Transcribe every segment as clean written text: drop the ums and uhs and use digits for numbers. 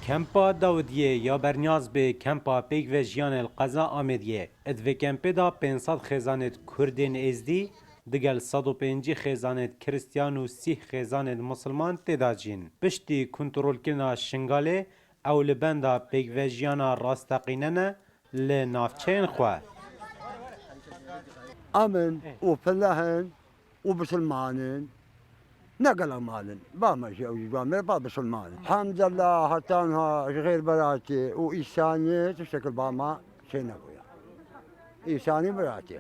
کمپا داودیه یا برنیاز به کمپا پیک و جیان القضا آمدیه ادوه کمپه دا 500 خزانت کردین ازدی دگل 105 خزانت کریستیان و 30 خزانت مسلمان تداجین پشتی کنترول کنا شنگاله او لبندا پیک و جیانا راستقیننه لنافچین خواه امن وفلاحن وبسلمانن نقل مالن بامشي او جوامر بسلمان الحمد لله هتانها غير براتي وإيسانية بشكل باما شينا ويا إيساني براتي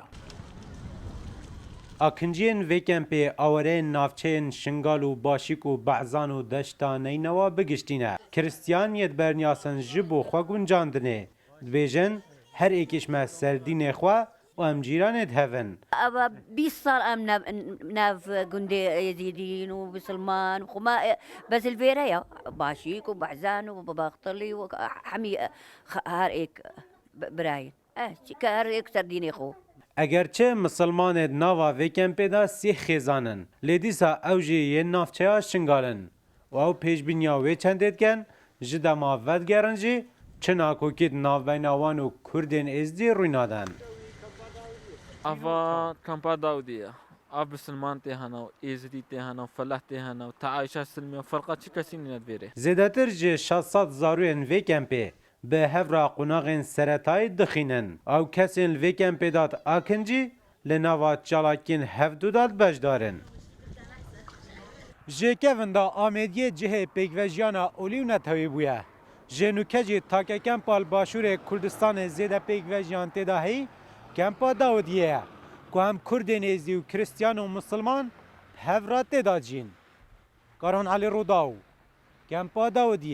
اکنجین و کمپه آورین نافچین شنگال و باشیک و بعضان و دشتا نینوا بگشتینه کریستیان ید برنیاسن جبو خوا گونجاندنه دویجن هر ایکش ما سردین خوا و ام جیرانت هفن أبا 20 صار أم ناف جندي يزيدين وبسلمان وخما بس الفيريا باشيك وبحزان وبباختلي وحمي هاريك براين هاريك سرديني خو اگرچه مسلمانت ناوا و کمپه دا 30 خزانن لیدیسا او جی یه نافچه ها شنگالن و او پیش بینیا و چندید کن جدا ما ود گرن جی چنا کوکید ناو بیناوان و کردین ازدی روی نادن أفا كامبا داودية أف بسلمان تهانا وإيزدي تهانا وفلاح تهانا وتعايشة السلمية وفرقات شي كسيني ندبيري زیداتر جی 600 زاروین و کمپه به هفرا قناغین سرطای دخینن او کسین و کمپه داد آکنجی لناوا چالاکین هفدو داد بجدارن جیکوین دا آمیدیه جه پیگوژیانا اولیو نتاوی بویا جنوکه جی تاکه کمپال باشور کردستان زیده پیگوژیان تداهی کمپا داودیه که هم کردین ازی و کریستیان و مسلمان هفرا تداجین کاران علی روداو کمپا داودیه